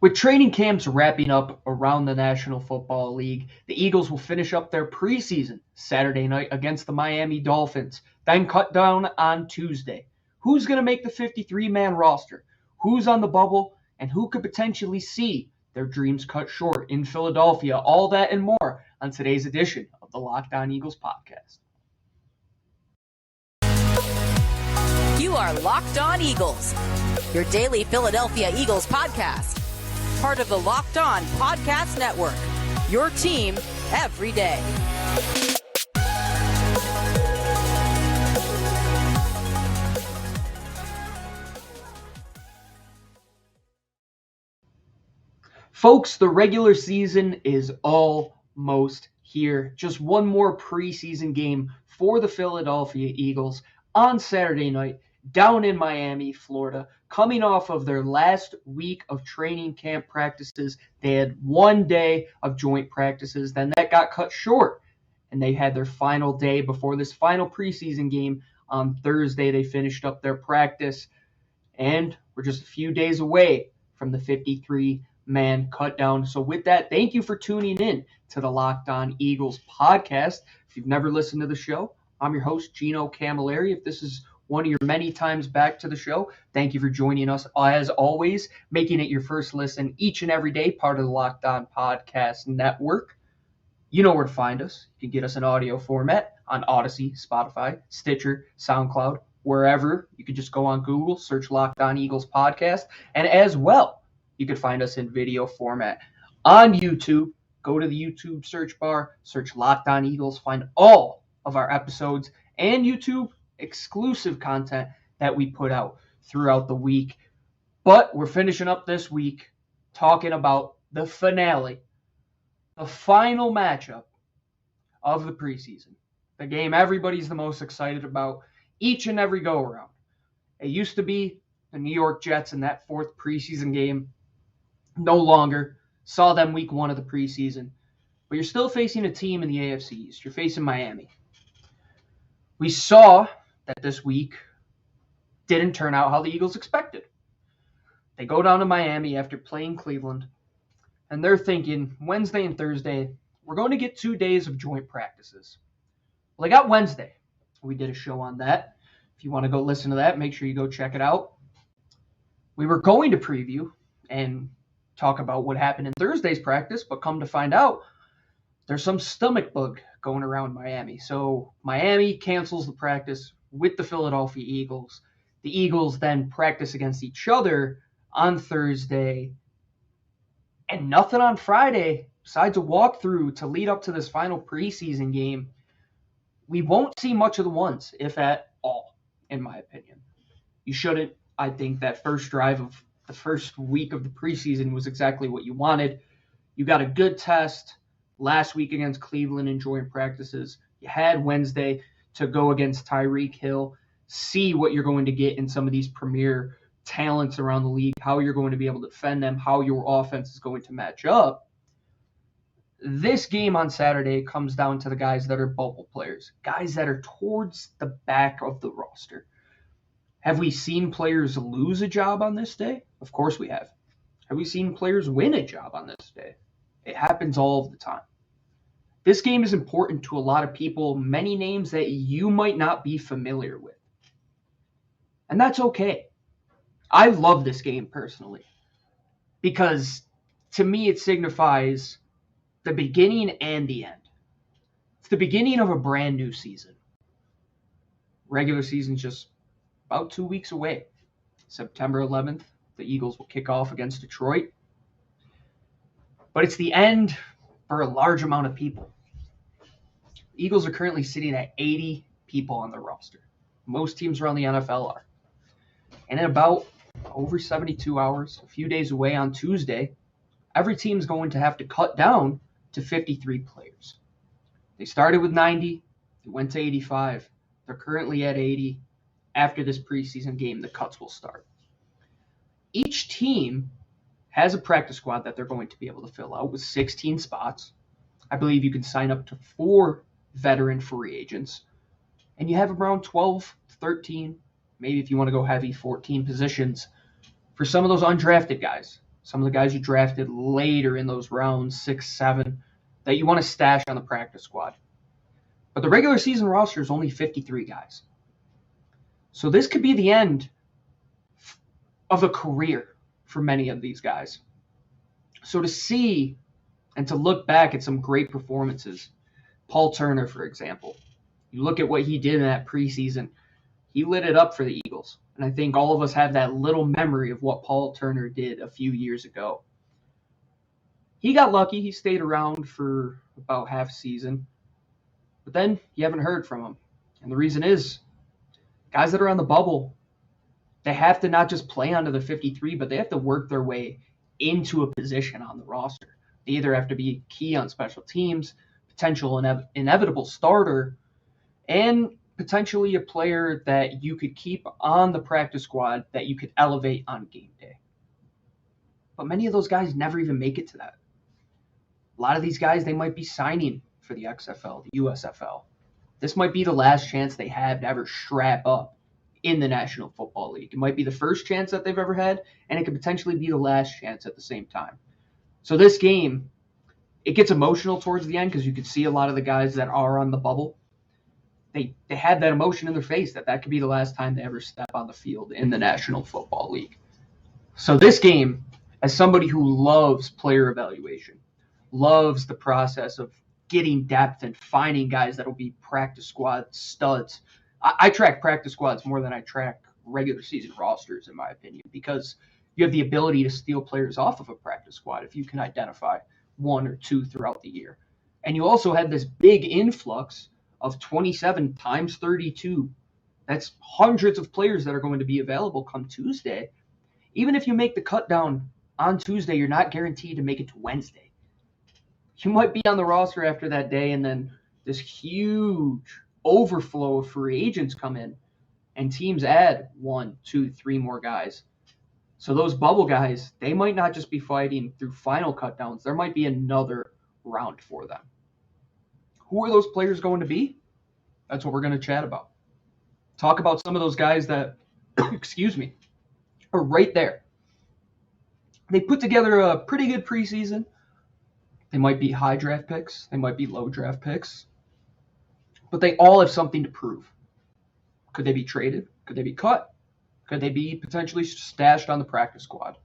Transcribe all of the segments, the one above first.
With training camps wrapping up around the National Football League, the Eagles will finish up their preseason Saturday night against the Miami Dolphins, then cut down on Tuesday. Who's going to make the 53-man roster? Who's on the bubble? And who could potentially see their dreams cut short in Philadelphia? All that and more on today's edition of the Locked On Eagles podcast. You are Locked On Eagles, your daily Philadelphia Eagles podcast. Part of the Locked On Podcast Network, your team every day. Folks, the regular season is almost here. Just one more preseason game for the Philadelphia Eagles on Saturday night down in Miami, Florida. Coming off of their last week of training camp practices, they had 1 day of joint practices. Then that got cut short, and they had their final day before this final preseason game on Thursday. They finished up their practice, and we're just a few days away from the 53-man cut down. So with that, thank you for tuning in to the Locked On Eagles podcast. If you've never listened to the show, I'm your host, Gino Camilleri. If this is one of your many times back to the show, thank you for joining us as always, making it your first listen each and every day, part of the Locked On Podcast Network. You know where to find us. You can get us in audio format on Odyssey, Spotify, Stitcher, SoundCloud, wherever. You can just go on Google, search Locked On Eagles Podcast, and as well, you can find us in video format on YouTube. Go to the YouTube search bar, search Locked On Eagles, find all of our episodes and YouTube exclusive content that we put out throughout the week. But we're finishing up this week talking about the finale, the final matchup of the preseason, the game everybody's the most excited about each and every go around. It used to be the New York Jets in that fourth preseason game. No longer. Saw them week one of the preseason. But you're still facing a team in the AFC East. You're facing Miami. We saw that this week didn't turn out how the Eagles expected. They go down to Miami after playing Cleveland, and they're thinking Wednesday and Thursday, we're going to get 2 days of joint practices. Well, they got Wednesday. We did a show on that. If you want to go listen to that, make sure you go check it out. We were going to preview and talk about what happened in Thursday's practice, but come to find out, there's some stomach bug going around Miami. So Miami cancels the practice with the Philadelphia Eagles. The Eagles then practice against each other on Thursday. And nothing on Friday besides a walkthrough to lead up to this final preseason game. We won't see much of the ones, if at all, in my opinion. You shouldn't. I think that first drive of the first week of the preseason was exactly what you wanted. You got a good test last week against Cleveland in joint practices. You had Wednesday to go against Tyreek Hill, see what you're going to get in some of these premier talents around the league, how you're going to be able to defend them, how your offense is going to match up. This game on Saturday comes down to the guys that are bubble players, guys that are towards the back of the roster. Have we seen players lose a job on this day? Of course we have. Have we seen players win a job on this day? It happens all of the time. This game is important to a lot of people, many names that you might not be familiar with. And that's okay. I love this game personally because to me it signifies the beginning and the end. It's the beginning of a brand new season. Regular season's just about 2 weeks away. September 11th, the Eagles will kick off against Detroit. But it's the end for a large amount of people. The Eagles are currently sitting at 80 people on their roster. Most teams around the NFL are. And in about over 72 hours, a few days away on Tuesday, every team's going to have to cut down to 53 players. They started with 90, they went to 85. They're currently at 80. After this preseason game, the cuts will start. Each team has a practice squad that they're going to be able to fill out with 16 spots. I believe you can sign up to 4 veteran free agents. And you have around 12, 13, maybe if you want to go heavy, 14 positions for some of those undrafted guys, some of the guys you drafted later in those rounds, 6, 7, that you want to stash on the practice squad. But the regular season roster is only 53 guys. So this could be the end of a career for many of these guys. So to see and to look back at some great performances, Paul Turner, for example, you look at what he did in that preseason, he lit it up for the Eagles. And I think all of us have that little memory of what Paul Turner did a few years ago. He got lucky. He stayed around for about half a season. But then you haven't heard from him. And the reason is, guys that are on the bubble, they have to not just play onto the 53, but they have to work their way into a position on the roster. They either have to be key on special teams, potential inevitable starter, and potentially a player that you could keep on the practice squad that you could elevate on game day. But many of those guys never even make it to that. A lot of these guys, they might be signing for the XFL, the USFL. This might be the last chance they have to ever strap up in the National Football League. It might be the first chance that they've ever had, and it could potentially be the last chance at the same time. So this game, it gets emotional towards the end because you can see a lot of the guys that are on the bubble. They have that emotion in their face that could be the last time they ever step on the field in the National Football League. So this game, as somebody who loves player evaluation, loves the process of getting depth and finding guys that will be practice squad studs. I track practice squads more than I track regular season rosters, in my opinion, because you have the ability to steal players off of a practice squad if you can identify one or two throughout the year. And you also had this big influx of 27 times 32. That's hundreds of players that are going to be available come Tuesday. Even if you make the cut down on Tuesday, you're not guaranteed to make it to Wednesday. You might be on the roster after that day, and then this huge overflow of free agents come in, and teams add 1, 2, 3 more guys. So those bubble guys, they might not just be fighting through final cutdowns. There might be another round for them. Who are those players going to be? That's what we're going to chat about. Talk about some of those guys that, are right there. They put together a pretty good preseason. They might be high draft picks. They might be low draft picks. But they all have something to prove. Could they be traded? Could they be cut? Could they be potentially stashed on the practice squad?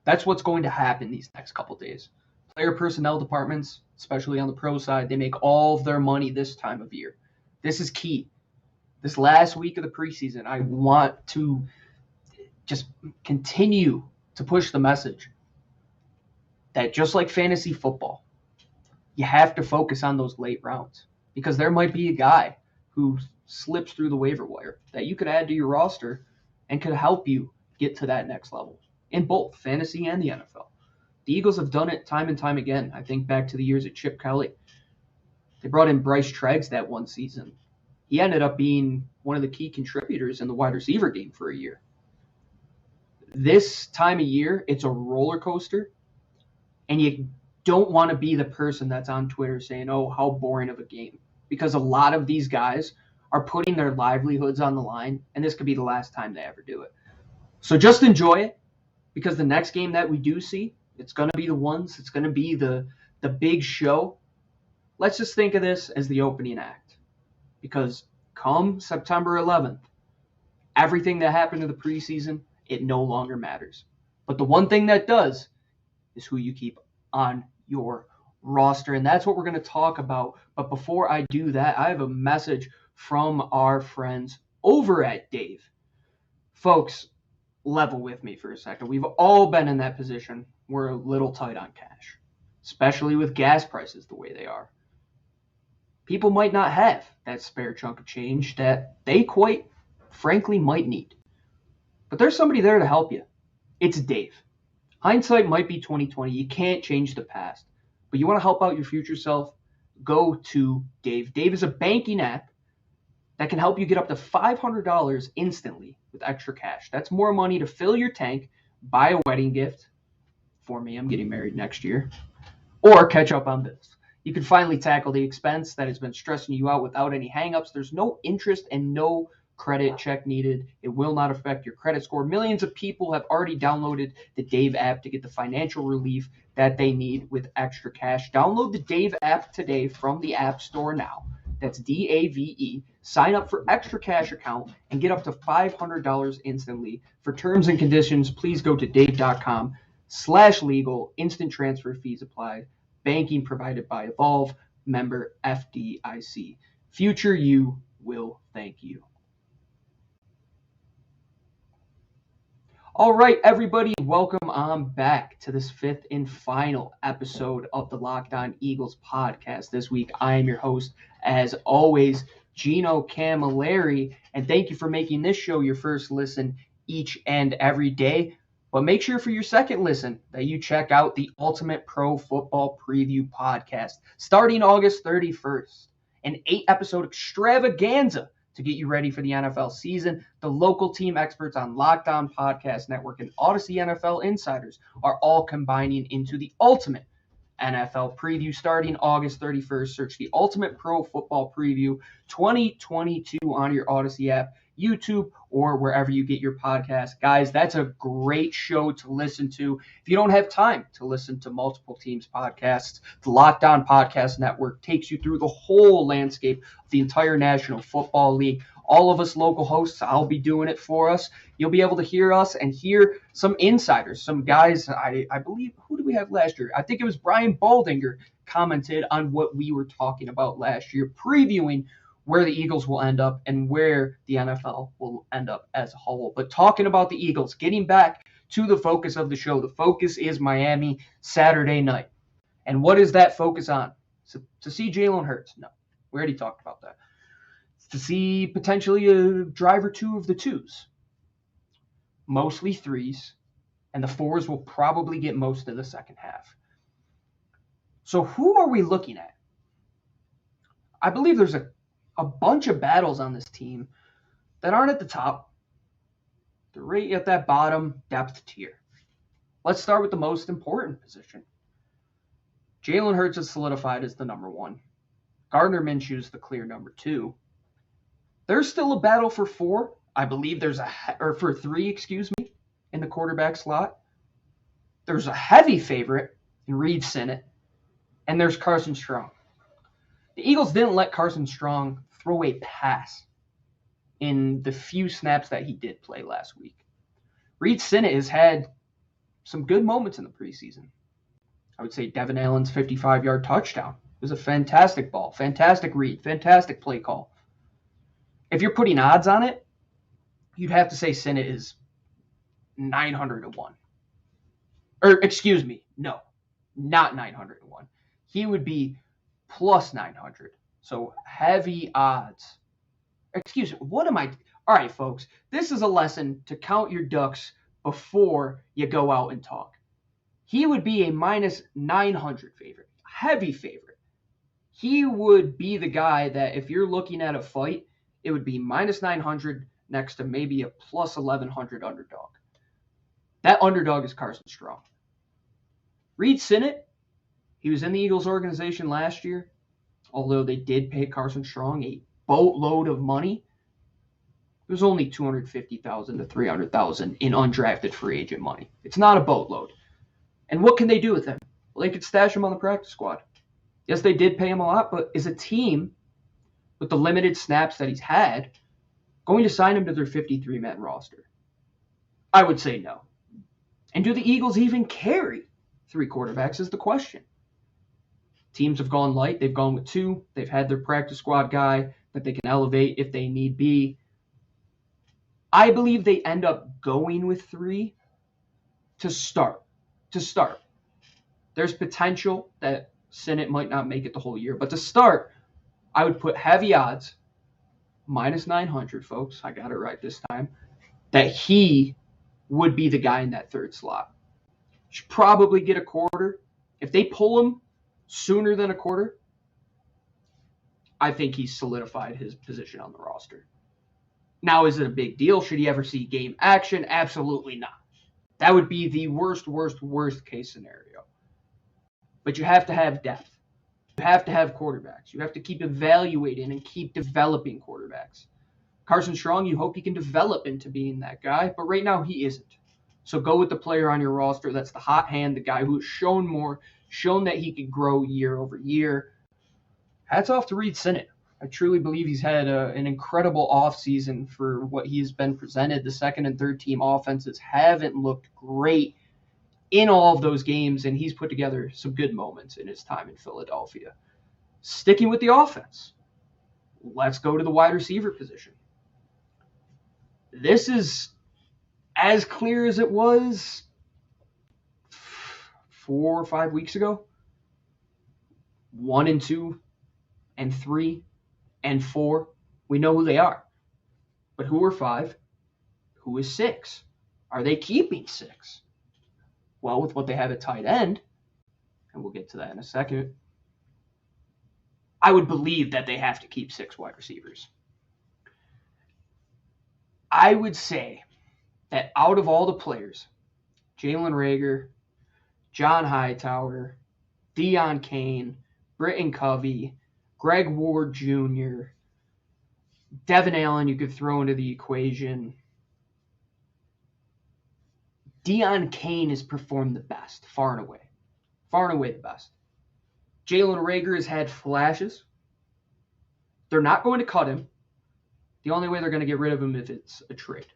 That's what's going to happen these next couple days. Player personnel departments, especially on the pro side, they make all of their money this time of year. This is key. This last week of the preseason, I want to just continue to push the message that just like fantasy football, you have to focus on those late rounds because there might be a guy who slips through the waiver wire that you could add to your roster and could help you get to that next level in both fantasy and the NFL. The Eagles have done it time and time again. I think back to the years of Chip Kelly. They brought in Bryce Treggs that one season. He ended up being one of the key contributors in the wide receiver game for a year. This time of year, it's a roller coaster. And you don't want to be the person that's on Twitter saying, oh, how boring of a game. Because a lot of these guys are putting their livelihoods on the line, and this could be the last time they ever do it. So just enjoy it, because the next game that we do see, it's going to be the ones. It's going to be the big show. Let's just think of this as the opening act. Because come September 11th, everything that happened in the preseason, it no longer matters. But the one thing that does is who you keep on your roster. And that's what we're going to talk about. But before I do that, I have a message from our friends over at Dave. Folks, level with me for a second. We've all been in that position. We're a little tight on cash, especially with gas prices the way they are. People might not have that spare chunk of change that they quite frankly might need. But there's somebody there to help you. It's Dave. Hindsight might be 20/20. You can't change the past. But you want to help out your future self? Go to Dave. Dave is a banking app that can help you get up to $500 instantly with extra cash. That's more money to fill your tank, buy a wedding gift. For me, I'm getting married next year. Or catch up on bills. You can finally tackle the expense that has been stressing you out without any hangups. There's no interest and no credit check needed. It will not affect your credit score. Millions of people have already downloaded the Dave app to get the financial relief that they need with extra cash. Download the Dave app today from the App Store now. That's DAVE. Sign up for extra cash account and get up to $500 instantly. For terms and conditions, please go to dave.com/legal. Instant transfer fees apply. Banking provided by Evolve. Member FDIC. Future you will thank you. All right, everybody, welcome on back to this fifth and final episode of the Locked On Eagles podcast. This week, I am your host, as always, Gino Camilleri, and thank you for making this show your first listen each and every day. But make sure for your second listen that you check out the Ultimate Pro Football Preview podcast, starting August 31st, an 8-episode extravaganza to get you ready for the NFL season. The local team experts on Locked On Podcast Network and Odyssey NFL Insiders are all combining into the ultimate NFL preview starting August 31st. Search the Ultimate Pro Football Preview 2022 on your Odyssey app, YouTube, or wherever you get your podcast. Guys, that's a great show to listen to. If you don't have time to listen to multiple teams' podcasts, the Locked On Podcast Network takes you through the whole landscape of the entire National Football League. All of us local hosts, I'll be doing it for us. You'll be able to hear us and hear some insiders, some guys. I believe, who did we have last year? I think it was Brian Baldinger commented on what we were talking about last year, previewing where the Eagles will end up and where the NFL will end up as a whole. But talking about the Eagles, getting back to the focus of the show, the focus is Miami Saturday night. And what is that focus on? So, to see Jalen Hurts? No, we already talked about that. To see potentially a drive or two of the twos. Mostly threes, and the fours will probably get most of the second half. So who are we looking at? I believe there's a bunch of battles on this team that aren't at the top. They're right at that bottom depth tier. Let's start with the most important position. Jalen Hurts is solidified as the number one. Gardner Minshew's the clear number two. There's still a battle for four. I believe for three, in the quarterback slot. There's a heavy favorite in Reed Sinnett, and there's Carson Strong. The Eagles didn't let Carson Strong throw a pass in the few snaps that he did play last week. Reed Sinnett has had some good moments in the preseason. I would say Devin Allen's 55-yard touchdown. It was a fantastic ball, fantastic read, fantastic play call. If you're putting odds on it, you'd have to say Sinnett is 900-1. No, not 900-1. He would be plus 900. So heavy odds. All right, folks, this is a lesson to count your ducks before you go out and talk. He would be a minus 900 favorite, heavy favorite. He would be the guy that if you're looking at a fight, it would be minus 900 next to maybe a plus 1100 underdog. That underdog is Carson Strong. Reed Sinnett, he was in the Eagles organization last year, although they did pay Carson Strong a boatload of money. It was only $250,000 to $300,000 in undrafted free agent money. It's not a boatload. And what can they do with him? Well, they could stash him on the practice squad. Yes, they did pay him a lot, but is a team with the limited snaps that he's had going to sign him to their 53-man roster? I would say no. And do the Eagles even carry three quarterbacks is the question. Teams have gone light. They've gone with two. They've had their practice squad guy that they can elevate if they need be. I believe they end up going with three to start. There's potential that Sinnett might not make it the whole year. But to start, I would put heavy odds, minus 900, folks. I got it right this time. That he would be the guy in that third slot. Should probably get a quarter. If they pull him sooner than a quarter, I think he's solidified his position on the roster. Now, is it a big deal? Should he ever see game action? Absolutely not. That would be the worst case scenario. But you have to have depth. You have to have quarterbacks. You have to keep evaluating and keep developing quarterbacks. Carson Strong, you hope he can develop into being that guy, but right now he isn't. So go with the player on your roster that's the hot hand, the guy who has shown that he could grow year over year. Hats off to Reed Sinnett. I truly believe he's had an incredible offseason for what he's been presented. The second and third team offenses haven't looked great in all of those games, and he's put together some good moments in his time in Philadelphia. Sticking with the offense, let's go to the wide receiver position. This is as clear as it was 4 or 5 weeks ago. 1 and 2 and 3 and 4, we know who they are. But who are 5? Who is 6? Are they keeping 6? Well, with what they have at tight end, and we'll get to that in a second, I would believe that they have to keep 6 wide receivers. I would say that out of all the players, Jalen Reagor, John Hightower, Deon Cain, Britton Covey, Greg Ward Jr., Devin Allen you could throw into the equation. Deon Cain has performed the best, far and away. Far and away the best. Jalen Reagor has had flashes. They're not going to cut him. The only way they're going to get rid of him if it's a trade.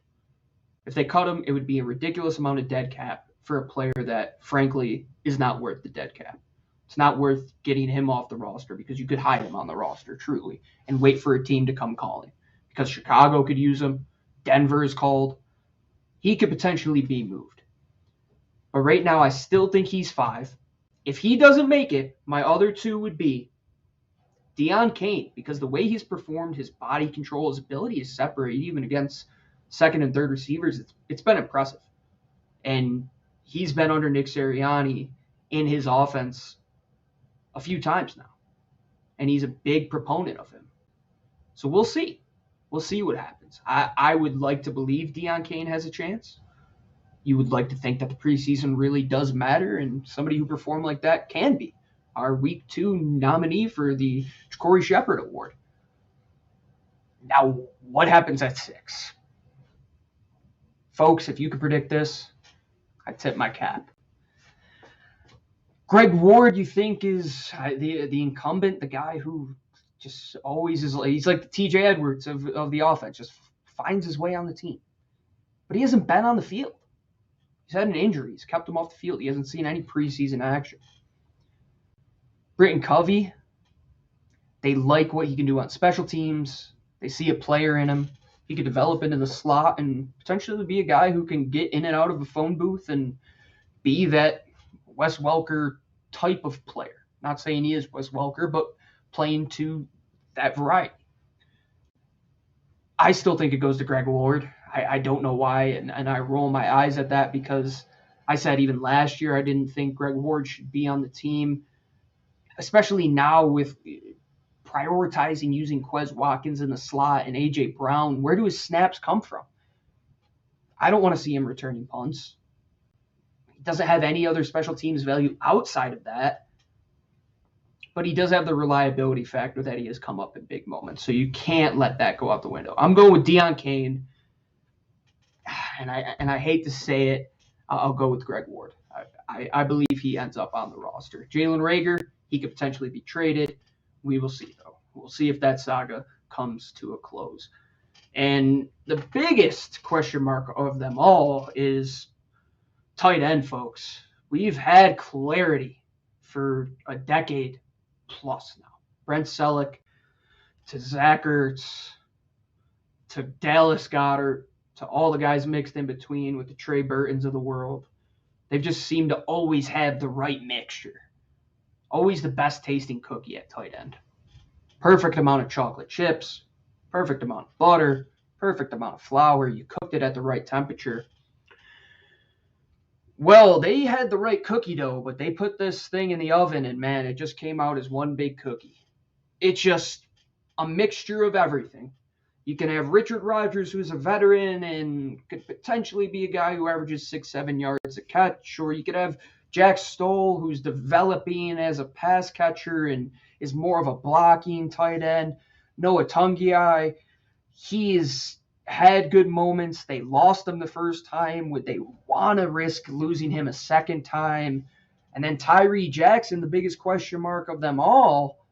If they cut him, it would be a ridiculous amount of dead cap for a player that, frankly, is not worth the dead cap. It's not worth getting him off the roster because you could hide him on the roster, truly, and wait for a team to come calling. Because Chicago could use him. Denver is called. He could potentially be moved. But right now, I still think he's 5. If he doesn't make it, my other 2 would be Deon Cain, because the way he's performed, his body control, his ability to separate even against second and third receivers, it's been impressive. And he's been under Nick Sirianni in his offense a few times now. And he's a big proponent of him. So we'll see. We'll see what happens. I would like to believe Deon Cain has a chance. You would like to think that the preseason really does matter, and somebody who performed like that can be our Week 2 nominee for the Corey Shepard Award. Now, what happens at 6? Folks, if you could predict this, I tip my cap. Greg Ward, you think, is the incumbent, the guy who just always is, he's like the TJ Edwards of the offense, just finds his way on the team. But he hasn't been on the field. He's had an injury. He's kept him off the field. He hasn't seen any preseason action. Britton Covey, they like what he can do on special teams. They see a player in him. He could develop into the slot and potentially be a guy who can get in and out of a phone booth and be that Wes Welker type of player. Not saying he is Wes Welker, but playing to that variety. I still think it goes to Greg Ward. I don't know why, and I roll my eyes at that because I said even last year I didn't think Greg Ward should be on the team, especially now with prioritizing using Quez Watkins in the slot and A.J. Brown. Where do his snaps come from? I don't want to see him returning punts. He doesn't have any other special teams value outside of that, but he does have the reliability factor that he has come up in big moments, so you can't let that go out the window. I'm going with Deon Cain. And I hate to say it, I'll go with Greg Ward. I believe he ends up on the roster. Jalen Reagor, he could potentially be traded. We will see, though. We'll see if that saga comes to a close. And the biggest question mark of them all is tight end, folks. We've had clarity for a decade plus now. Brent Selleck to Zach Ertz to Dallas Goedert, to all the guys mixed in between with the Trey Burtons of the world. They've just seemed to always have the right mixture. Always the best tasting cookie at tight end. Perfect amount of chocolate chips, perfect amount of butter, perfect amount of flour. You cooked it at the right temperature. Well, they had the right cookie dough, but they put this thing in the oven and, man, it just came out as one big cookie. It's just a mixture of everything. You can have Richard Rodgers, who's a veteran and could potentially be a guy who averages 6-7 yards a catch. Or you could have Jack Stoll, who's developing as a pass catcher and is more of a blocking tight end. Noah Tungiai, He's had good moments. They lost him the first time. Would they want to risk losing him a second time? And then Tarron Jackson, the biggest question mark of them all.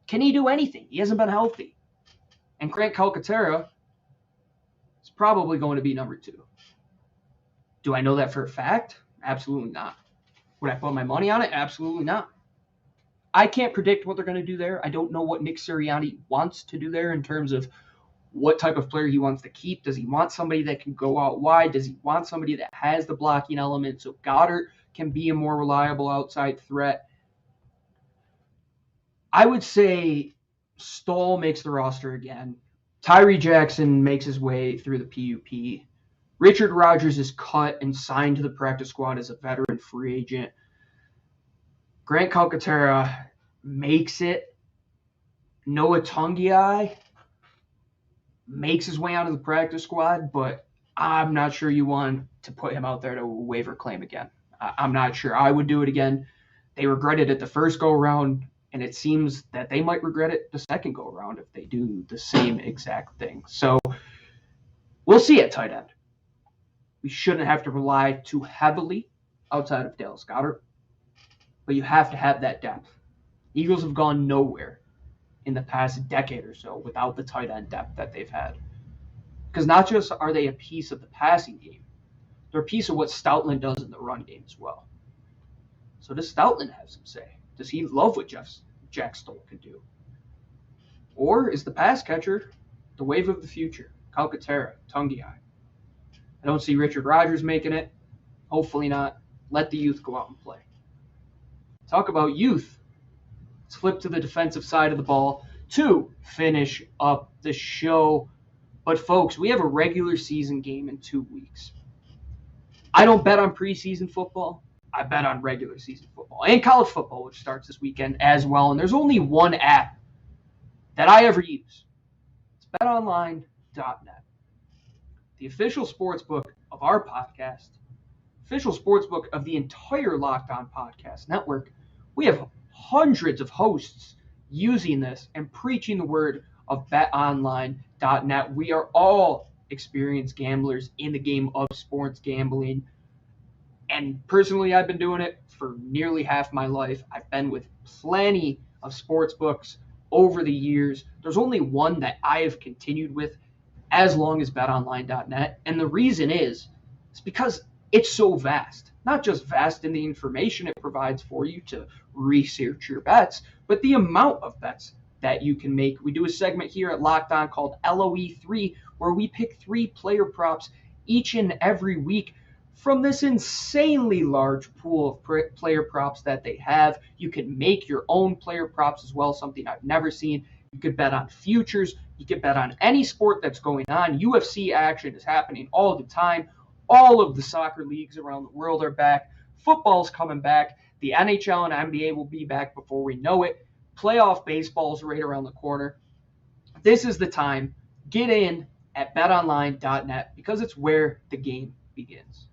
Can he do anything? He hasn't been healthy. And Grant Calcaterra is probably going to be number 2. Do I know that for a fact? Absolutely not. Would I put my money on it? Absolutely not. I can't predict what they're going to do there. I don't know what Nick Sirianni wants to do there in terms of what type of player he wants to keep. Does he want somebody that can go out wide? Does he want somebody that has the blocking element so Goddard can be a more reliable outside threat? I would say Stoll makes the roster again. Tarron Jackson makes his way through the PUP. Richard Rodgers is cut and signed to the practice squad as a veteran free agent. Grant Calcaterra makes it. Noah Tungiai makes his way onto the practice squad, but I'm not sure you want to put him out there to waiver claim again. I'm not sure. I would do it again. They regretted it the first go-around, and it seems that they might regret it the second go-around if they do the same exact thing. So we'll see at tight end. We shouldn't have to rely too heavily outside of Dallas Goedert, but you have to have that depth. Eagles have gone nowhere in the past decade or so without the tight end depth that they've had. Because not just are they a piece of the passing game, they're a piece of what Stoutland does in the run game as well. So does Stoutland have some say? Does he love what Jack Stoll can do? Or is the pass catcher the wave of the future? Calcaterra, Tungiai. I don't see Richard Rodgers making it. Hopefully not. Let the youth go out and play. Talk about youth. Let's flip to the defensive side of the ball to finish up the show. But folks, we have a regular season game in 2 weeks. I don't bet on preseason football. I bet on regular season football and college football, which starts this weekend as well. And there's only one app that I ever use. It's betonline.net. The official sportsbook of our podcast, official sportsbook of the entire Locked On Podcast Network. We have hundreds of hosts using this and preaching the word of betonline.net. We are all experienced gamblers in the game of sports gambling. And personally, I've been doing it for nearly half my life. I've been with plenty of sports books over the years. There's only one that I have continued with as long as betonline.net. And the reason is because it's so vast. Not just vast in the information it provides for you to research your bets, but the amount of bets that you can make. We do a segment here at Locked On called LOE3, where we pick 3 player props each and every week from this insanely large pool of player props that they have. You can make your own player props as well, something I've never seen. You could bet on futures. You could bet on any sport that's going on. UFC action is happening all the time. All of the soccer leagues around the world are back. Football's coming back. The NHL and NBA will be back before we know it. Playoff baseball is right around the corner. This is the time. Get in at betonline.net because it's where the game begins.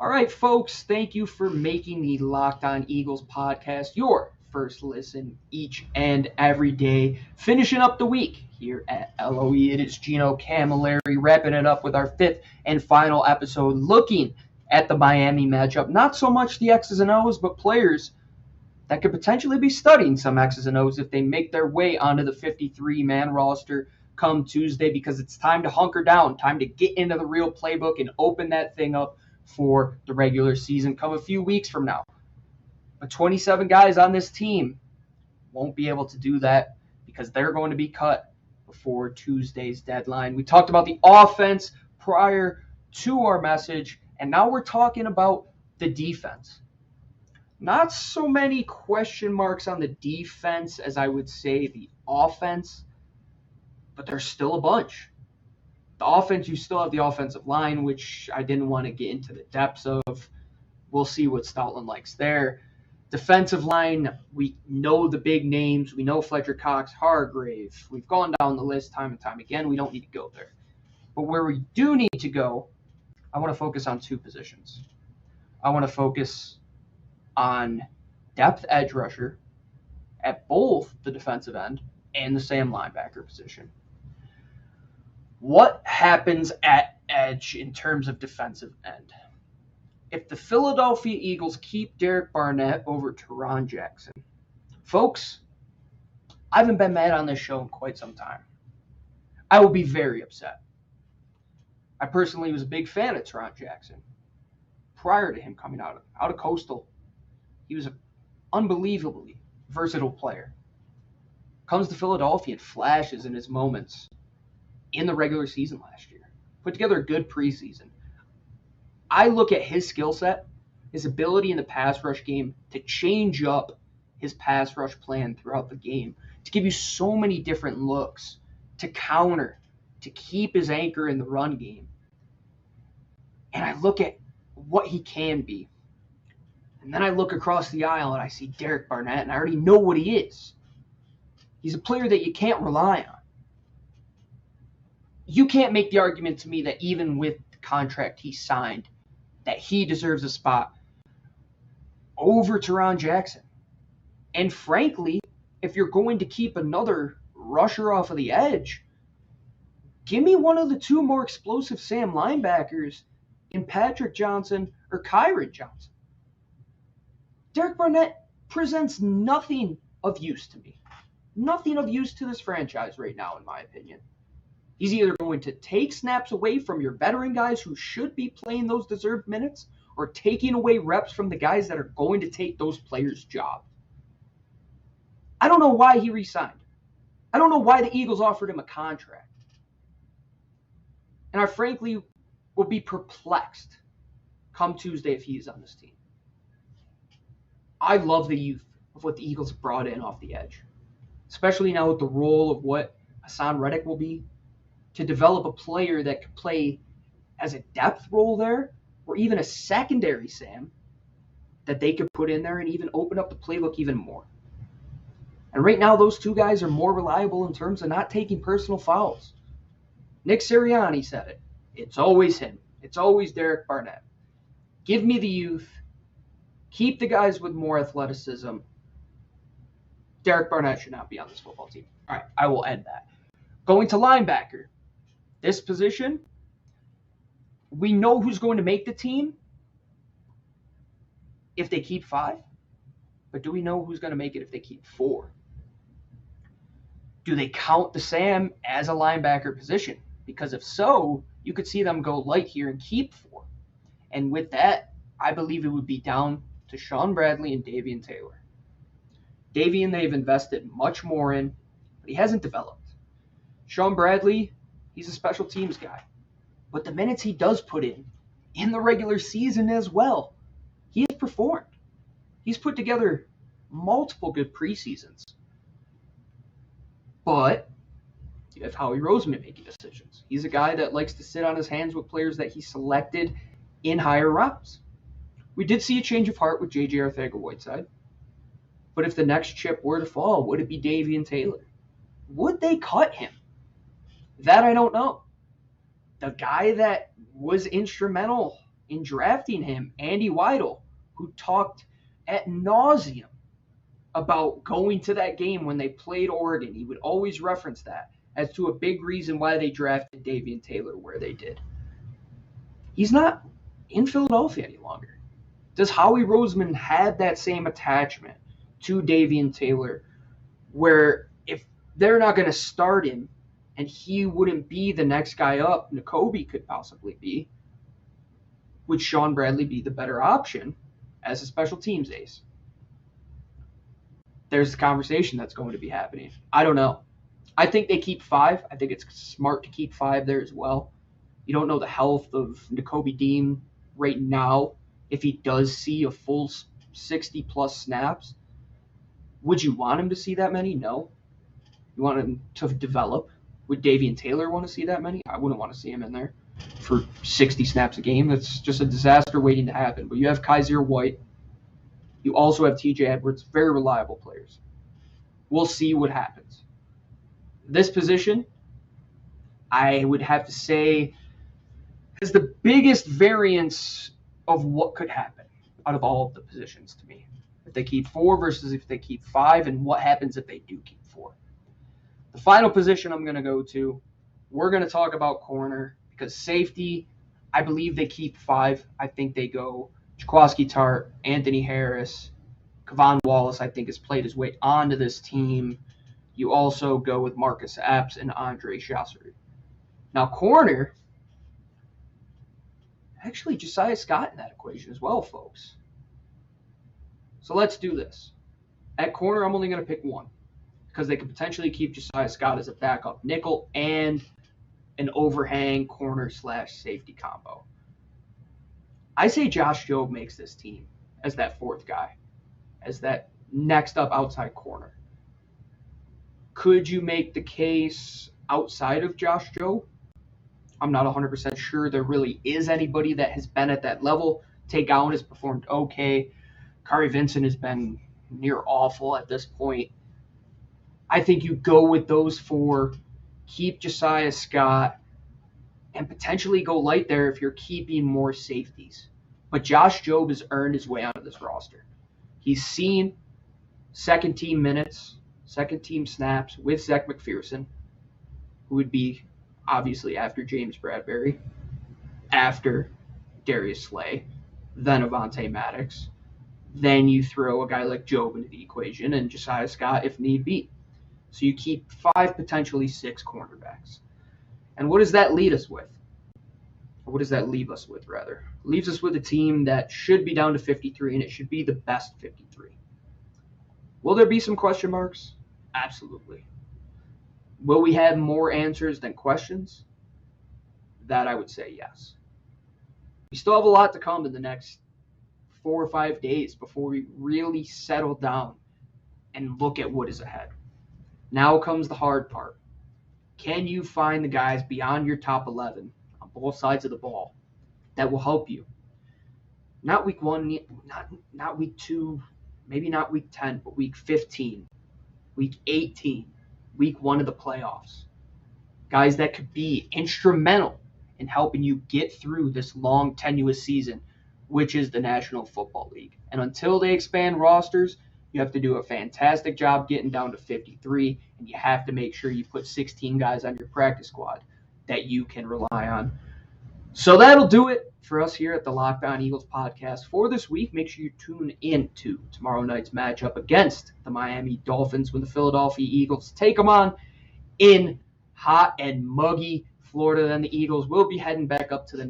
All right, folks, thank you for making the Locked On Eagles podcast your first listen each and every day. Finishing up the week here at LOE, it is Gino Camilleri wrapping it up with our 5th and final episode, looking at the Miami matchup. Not so much the X's and O's, but players that could potentially be studying some X's and O's if they make their way onto the 53-man roster come Tuesday, because it's time to hunker down, time to get into the real playbook and open that thing up for the regular season come a few weeks from now. But 27 guys on this team won't be able to do that because they're going to be cut before Tuesday's deadline. We talked about the offense prior to our message, and now we're talking about the defense. Not so many question marks on the defense as I would say the offense, but there's still a bunch. The offense, you still have the offensive line, which I didn't want to get into the depths of. We'll see what Stoutland likes there. Defensive line, we know the big names. We know Fletcher Cox, Hargrave. We've gone down the list time and time again. We don't need to go there. But where we do need to go, I want to focus on 2 positions. I want to focus on depth edge rusher at both the defensive end and the Sam linebacker position. What happens at edge in terms of defensive end? If the Philadelphia Eagles keep Derek Barnett over Tarron Jackson, folks, I haven't been mad on this show in quite some time. I will be very upset. I personally was a big fan of Tarron Jackson. Prior to him coming out of Coastal, he was an unbelievably versatile player. Comes to Philadelphia and flashes in his moments in the regular season last year. Put together a good preseason. I look at his skill set, his ability in the pass rush game to change up his pass rush plan throughout the game, to give you so many different looks, to counter, to keep his anchor in the run game. And I look at what he can be. And then I look across the aisle and I see Derek Barnett, and I already know what he is. He's a player that you can't rely on. You can't make the argument to me that even with the contract he signed, that he deserves a spot over Tarron Jackson. And frankly, if you're going to keep another rusher off of the edge, give me one of the two more explosive Sam linebackers in Patrick Johnson or Kyron Johnson. Derek Barnett presents nothing of use to me. Nothing of use to this franchise right now, in my opinion. He's either going to take snaps away from your veteran guys who should be playing those deserved minutes, or taking away reps from the guys that are going to take those players' jobs. I don't know why he re-signed. I don't know why the Eagles offered him a contract. And I frankly will be perplexed come Tuesday if he is on this team. I love the youth of what the Eagles brought in off the edge, especially now with the role of what Hassan Reddick will be, to develop a player that could play as a depth role there, or even a secondary Sam that they could put in there and even open up the playbook even more. And right now, those two guys are more reliable in terms of not taking personal fouls. Nick Sirianni said it. It's always him. It's always Derek Barnett. Give me the youth. Keep the guys with more athleticism. Derek Barnett should not be on this football team. All right, I will end that. Going to linebacker. This position, we know who's going to make the team if they keep 5. But do we know who's going to make it if they keep 4? Do they count the Sam as a linebacker position? Because if so, you could see them go light here and keep 4. And with that, I believe it would be down to Shaun Bradley and Davion Taylor. Davion they've invested much more in, but he hasn't developed. Shaun Bradley, he's a special teams guy. But the minutes he does put in the regular season as well, he has performed. He's put together multiple good preseasons. But you have Howie Roseman making decisions. He's a guy that likes to sit on his hands with players that he selected in higher rounds. We did see a change of heart with J.J. Arcega-Whiteside. But if the next chip were to fall, would it be Davion Taylor? Would they cut him? That I don't know. The guy that was instrumental in drafting him, Andy Weidel, who talked ad nauseum about going to that game when they played Oregon. He would always reference that as to a big reason why they drafted Davion Taylor where they did. He's not in Philadelphia any longer. Does Howie Roseman have that same attachment to Davion Taylor where if they're not going to start him and he wouldn't be the next guy up, Nakobe could possibly be, would Shaun Bradley be the better option as a special teams ace? There's a conversation that's going to be happening. I don't know. I think they keep 5. I think it's smart to keep 5 there as well. You don't know the health of Nakobe Dean right now. If he does see a full 60-plus snaps, would you want him to see that many? No. You want him to develop. Would Davion Taylor want to see that many? I wouldn't want to see him in there for 60 snaps a game. That's just a disaster waiting to happen. But you have Kaiser White. You also have TJ Edwards, very reliable players. We'll see what happens. This position, I would have to say, is the biggest variance of what could happen out of all of the positions to me. if they keep 4 versus if they keep 5, and what happens if they do keep 4. The final position I'm going to go to, we're going to talk about corner, because safety, I believe they keep 5. I think they go Jaquiski Tartt, Anthony Harris, Kevon Wallace, I think, has played his way onto this team. You also go with Marcus Epps and Andre Chassery. Now, corner, actually Josiah Scott in that equation as well, folks. So let's do this. At corner, I'm only going to pick one, because they could potentially keep Josiah Scott as a backup nickel and an overhang corner/safety combo. I say Josh Jobe makes this team as that 4th guy, as that next up outside corner. Could you make the case outside of Josh Jobe? I'm not 100% sure there really is anybody that has been at that level. Tay Gowan has performed okay. Kari Vincent has been near awful at this point. I think you go with those 4, keep Josiah Scott, and potentially go light there if you're keeping more safeties. But Josh Jobe has earned his way onto this roster. He's seen second-team minutes, second-team snaps with Zach McPherson, who would be obviously after James Bradbury, after Darius Slay, then Avonte Maddox. Then you throw a guy like Jobe into the equation and Josiah Scott if need be. So you keep 5, potentially 6 cornerbacks. And what does that lead us with? Or what does that leave us with, rather? It leaves us with a team that should be down to 53, and it should be the best 53. Will there be some question marks? Absolutely. Will we have more answers than questions? That I would say yes. We still have a lot to come in the next 4 or 5 days before we really settle down and look at what is ahead. Now comes the hard part. Can you find the guys beyond your top 11 on both sides of the ball that will help you? Not week 1, not week 2, maybe not week 10, but week 15, week 18, week 1 of the playoffs. Guys that could be instrumental in helping you get through this long, tenuous season, which is the National Football League. And until they expand rosters, you have to do a fantastic job getting down to 53, and you have to make sure you put 16 guys on your practice squad that you can rely on. So that'll do it for us here at the Locked On Eagles podcast for this week. Make sure you tune in to tomorrow night's matchup against the Miami Dolphins when the Philadelphia Eagles take them on in hot and muggy Florida. Then the Eagles will be heading back up to the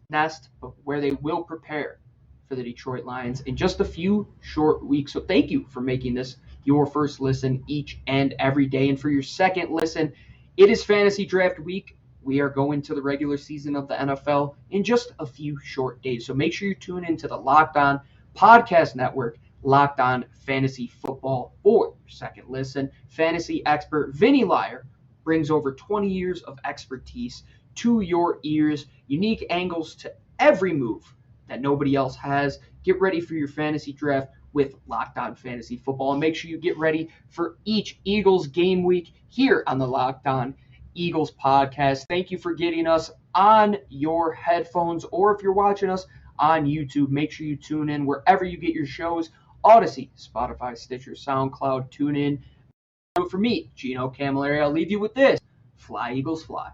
nest, where they will prepare for the Detroit Lions in just a few short weeks. So thank you for making this your first listen each and every day. And for your second listen, it is Fantasy Draft Week. We are going to the regular season of the NFL in just a few short days. So make sure you tune into the Locked On Podcast Network, Locked On Fantasy Football, for your second listen. Fantasy expert Vinny Liar brings over 20 years of expertise to your ears, unique angles to every move that nobody else has. Get ready for your fantasy draft with Locked On Fantasy Football, and make sure you get ready for each Eagles game week here on the Locked On Eagles podcast. Thank you for getting us on your headphones, or if you're watching us on YouTube, make sure you tune in wherever you get your shows: Odyssey, Spotify, Stitcher, SoundCloud. Tune in. For me, Gino Camilleri, I'll leave you with this: Fly, Eagles, fly.